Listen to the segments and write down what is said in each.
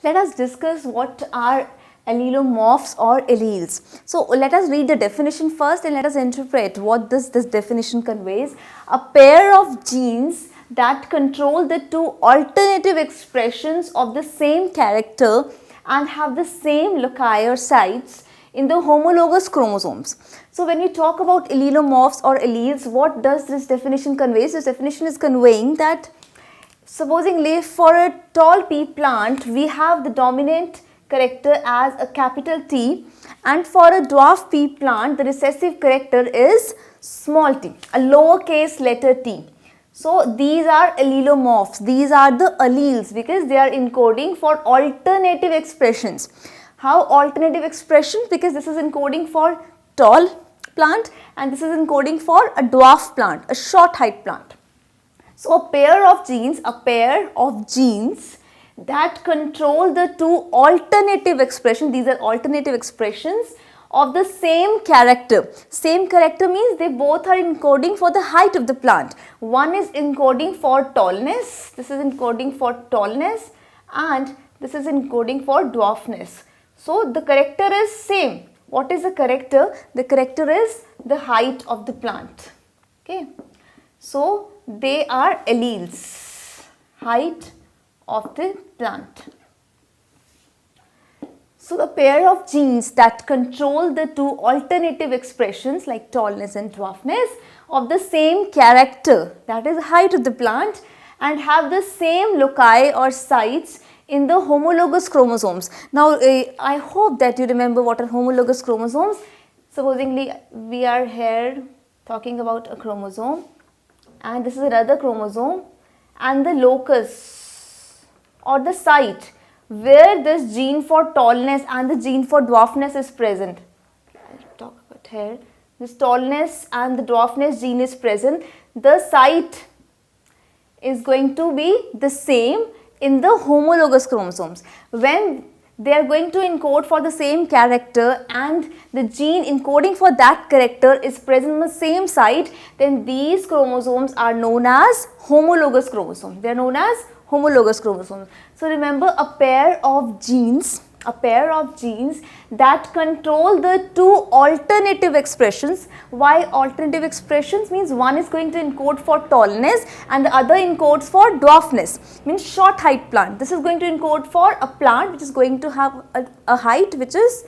let us discuss what are allelomorphs or alleles. So let us read the definition first and let us interpret what this definition conveys. A pair of genes that control the two alternative expressions of the same character and have the same loci or sites in the homologous chromosomes. So when we talk about allelomorphs or alleles, what does this definition convey? This definition is conveying that supposingly for a tall pea plant, we have the dominant character as a capital T, and for a dwarf pea plant, the recessive character is small t, a lowercase letter t. So these are allelomorphs, these are the alleles because they are encoding for alternative expressions. How alternative expressions? Because this is encoding for tall plant and this is encoding for a dwarf plant, a short height plant. So a pair of genes that control the two alternative expressions, these are alternative expressions of the same character. Same character means they both are encoding for the height of the plant. One is encoding for tallness, this is encoding for tallness, and this is encoding for dwarfness. So the character is same. What is the character? The character is the height of the plant. Okay. So they are alleles, height of the plant. So the pair of genes that control the two alternative expressions like tallness and dwarfness of the same character, that is height of the plant, and have the same loci or sites in the homologous chromosomes. Now I hope that you remember what are homologous chromosomes. Supposingly we are here talking about a chromosome and this is another chromosome, and the locus or the site where this gene for tallness and the gene for dwarfness is present. I'll talk about here. This tallness and the dwarfness gene is present. The site is going to be the same in the homologous chromosomes. When they are going to encode for the same character and the gene encoding for that character is present on the same site, then these chromosomes are known as homologous chromosomes. They are known as homologous chromosomes. So remember, a pair of genes that control the two alternative expressions. Why alternative expressions? Means one is going to encode for tallness and the other encodes for dwarfness, means short height plant. This is going to encode for a plant which is going to have a height which is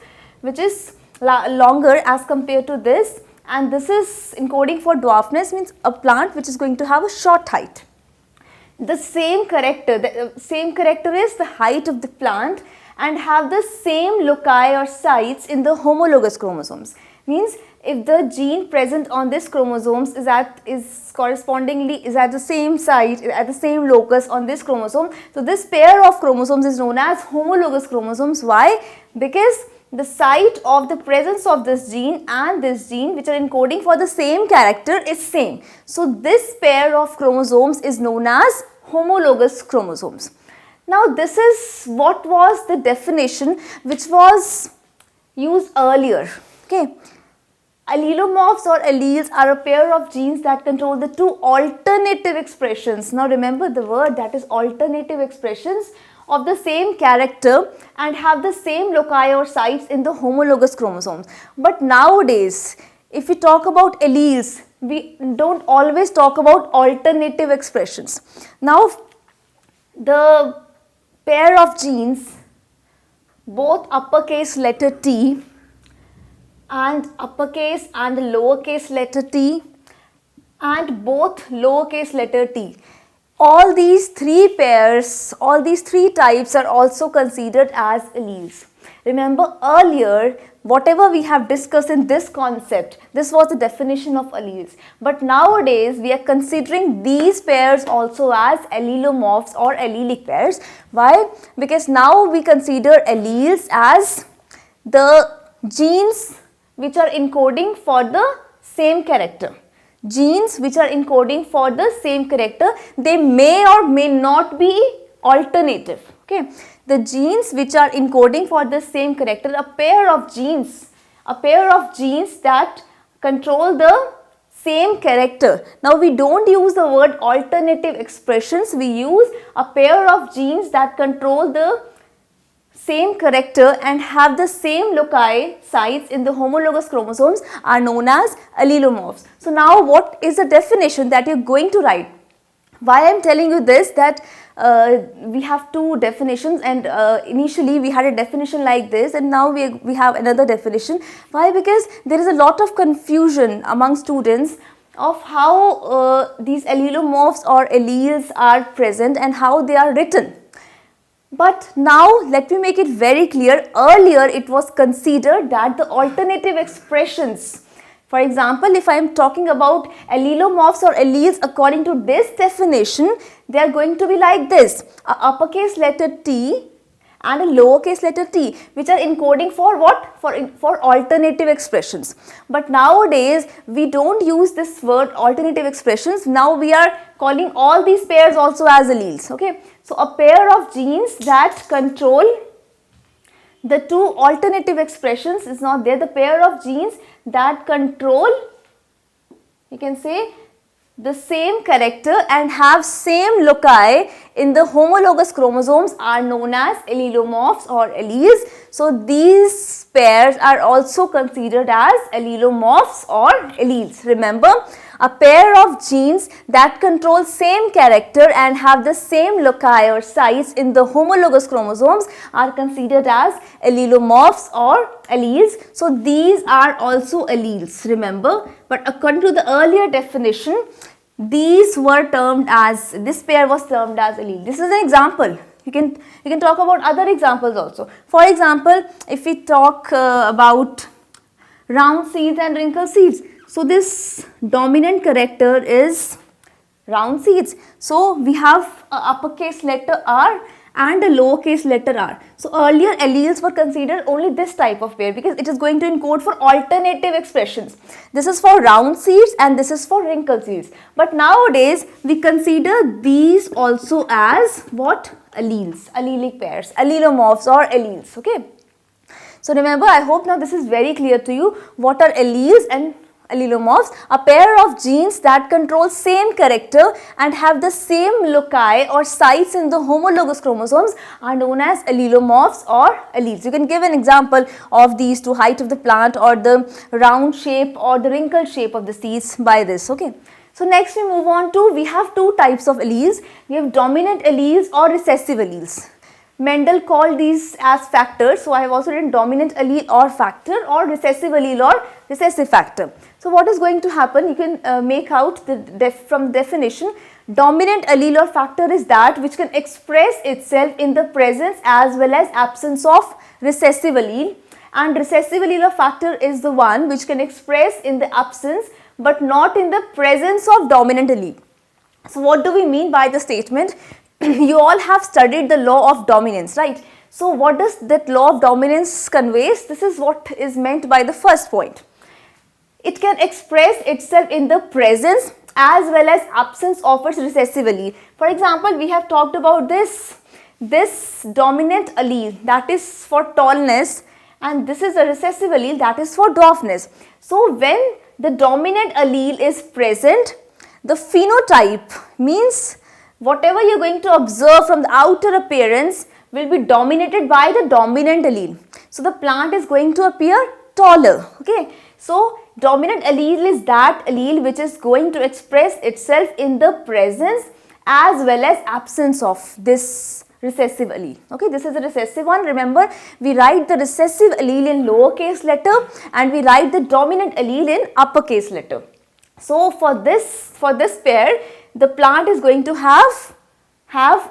longer as compared to this, and this is encoding for dwarfness, means a plant which is going to have a short height. The same character is the height of the plant and have the same loci or sites in the homologous chromosomes. Means if the gene present on this chromosomes is at the same site, at the same locus on this chromosome, so this pair of chromosomes is known as homologous chromosomes. Why? Because the site of the presence of this gene and this gene which are encoding for the same character is same. So this pair of chromosomes is known as homologous chromosomes. Now this is what was the definition which was used earlier. Okay. Allelomorphs or alleles are a pair of genes that control the two alternative expressions. Now remember the word, that is alternative expressions of the same character and have the same loci or sites in the homologous chromosomes. But nowadays, if we talk about alleles, we don't always talk about alternative expressions. Now, the pair of genes, both uppercase letter T and uppercase and lowercase letter t and both lowercase letter t. All these three pairs, all these three types are also considered as alleles. Remember earlier, whatever we have discussed in this concept, this was the definition of alleles. But nowadays, we are considering these pairs also as allelomorphs or allelic pairs. Why? Because now we consider alleles as the genes which are encoding for the same character. Genes which are encoding for the same character, they may or may not be alternative. Okay. The genes which are encoding for the same character, a pair of genes that control the same character. Now we don't use the word alternative expressions, we use a pair of genes that control the same character and have the same loci sites in the homologous chromosomes are known as allelomorphs. So now what is the definition that you are going to write? Why I am telling you this, that we have two definitions, and initially we had a definition like this, and now we have another definition. Why? Because there is a lot of confusion among students of how these allelomorphs or alleles are present and how they are written. But now let me make it very clear. Earlier it was considered that the alternative expressions, for example, if I am talking about allelomorphs or alleles according to this definition, they are going to be like this: a uppercase letter T and a lowercase letter t, which are encoding for what? For alternative expressions. But nowadays we don't use this word alternative expressions. Now we are calling all these pairs also as alleles. Okay, so a pair of genes that control the two alternative expressions is not there. The pair of genes that control, you can say, the same character and have same loci in the homologous chromosomes are known as allelomorphs or alleles. So these pairs are also considered as allelomorphs or alleles. Remember, a pair of genes that control same character and have the same loci or sites in the homologous chromosomes are considered as allelomorphs or alleles. So these are also alleles, remember. But according to the earlier definition, these were termed as, this pair was termed as allele. This is an example. You can talk about other examples also. For example, if we talk about round seeds and wrinkled seeds. So this dominant character is round seeds. So we have a uppercase letter R and a lowercase letter r. So earlier alleles were considered only this type of pair because it is going to encode for alternative expressions. This is for round seeds and this is for wrinkled seeds. But nowadays we consider these also as what? Alleles, allelic pairs, allelomorphs or alleles. Okay. So remember, I hope now this is very clear to you. What are alleles and allelomorphs? A pair of genes that control same character and have the same loci or sites in the homologous chromosomes are known as allelomorphs or alleles. You can give an example of these two, height of the plant or the round shape or the wrinkled shape of the seeds by this. Okay. So next we move on to, we have two types of alleles. We have dominant alleles or recessive alleles. Mendel called these as factors. So I have also written dominant allele or factor or recessive allele or recessive factor. So what is going to happen? You can make out from definition. Dominant allele or factor is that which can express itself in the presence as well as absence of recessive allele, and recessive allele or factor is the one which can express in the absence but not in the presence of dominant allele. So what do we mean by the statement? You all have studied the law of dominance, right? So what does that law of dominance conveys? This is what is meant by the first point. It can express itself in the presence as well as absence of its recessive allele. For example, we have talked about this dominant allele, that is for tallness, and this is a recessive allele, that is for dwarfness. So when the dominant allele is present, the phenotype means whatever you are going to observe from the outer appearance will be dominated by the dominant allele. So the plant is going to appear taller. Okay. So dominant allele is that allele which is going to express itself in the presence as well as absence of this recessive allele. Okay, this is a recessive one. Remember, we write the recessive allele in lowercase letter and we write the dominant allele in uppercase letter. So for this pair, the plant is going to have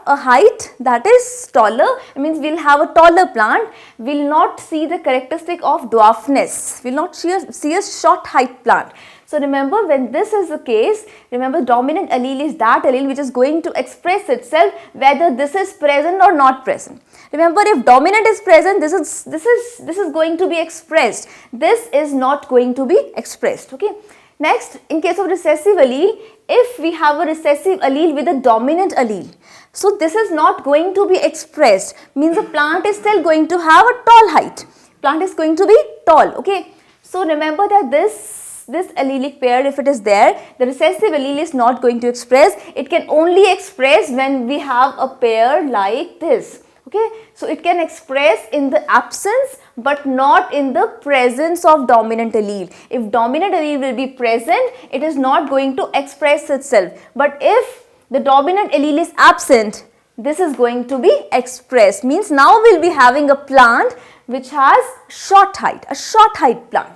a height that is taller. It means we will have a taller plant. We will not see the characteristic of dwarfness. We will not see a short height plant. So remember, when this is the case, remember dominant allele is that allele which is going to express itself whether this is present or not present. Remember, if dominant is present, this is going to be expressed. This is not going to be expressed. Okay. Next, in case of recessive allele, if we have a recessive allele with a dominant allele, so this is not going to be expressed, means the plant is still going to have a tall height. Plant is going to be tall. Okay. So remember that this allelic pair, if it is there, the recessive allele is not going to express. It can only express when we have a pair like this. Okay, so it can express in the absence but not in the presence of dominant allele. If dominant allele will be present, it is not going to express itself. But if the dominant allele is absent, this is going to be expressed. Means now we will be having a plant which has short height, a short height plant.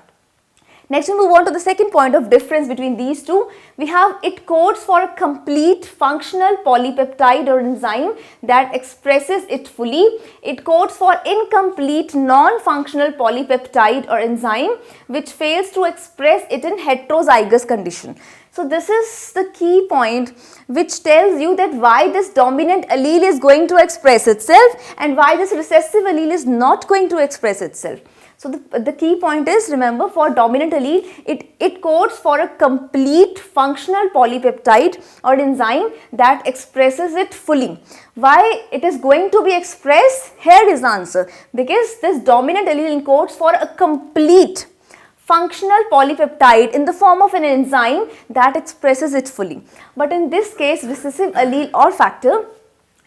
Next we move on to the second point of difference between these two. We have it codes for a complete functional polypeptide or enzyme that expresses it fully. It codes for incomplete non-functional polypeptide or enzyme which fails to express it in heterozygous condition. So this is the key point which tells you that why this dominant allele is going to express itself and why this recessive allele is not going to express itself. So the key point is, remember, for dominant allele, it codes for a complete functional polypeptide or enzyme that expresses it fully. Why it is going to be expressed? Here is the answer. Because this dominant allele encodes for a complete functional polypeptide in the form of an enzyme that expresses it fully. But in this case, recessive allele or factor,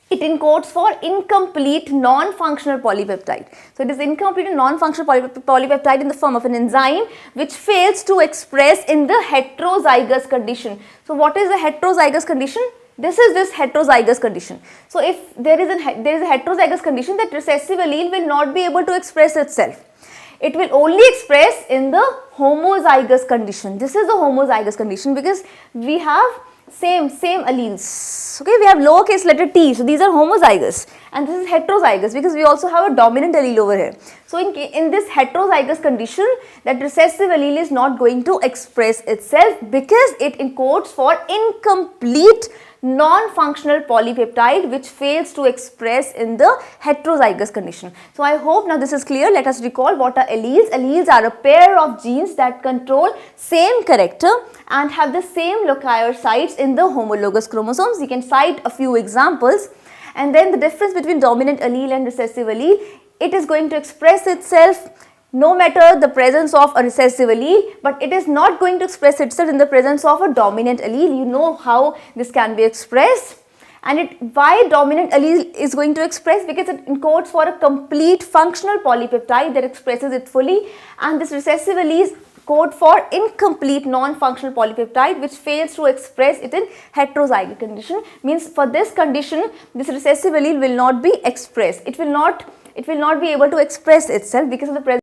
it encodes for incomplete non-functional polypeptide. So it is incomplete non-functional polypeptide in the form of an enzyme which fails to express in the heterozygous condition. So what is the heterozygous condition? This is this heterozygous condition. So if there is a heterozygous condition, that recessive allele will not be able to express itself. It will only express in the homozygous condition. This is the homozygous condition because we have same alleles. Okay, we have lowercase letter t, so these are homozygous, and this is heterozygous because we also have a dominant allele over here. So in this heterozygous condition, that recessive allele is not going to express itself because it encodes for incomplete non-functional polypeptide which fails to express in the heterozygous condition. So I hope now this is clear. Let us recall what are alleles. Alleles are a pair of genes that control same character and have the same loci or sites in the homologous chromosomes. You can cite a few examples. And then the difference between dominant allele and recessive allele, it is going to express itself no matter the presence of a recessive allele, but it is not going to express itself in the presence of a dominant allele. You know how this can be expressed. And why dominant allele is going to express? Because it encodes for a complete functional polypeptide that expresses it fully, and this recessive allele code for incomplete non-functional polypeptide which fails to express it in heterozygous condition. Means for this condition, this recessive allele will not be expressed. It will not be able to express itself because of the presence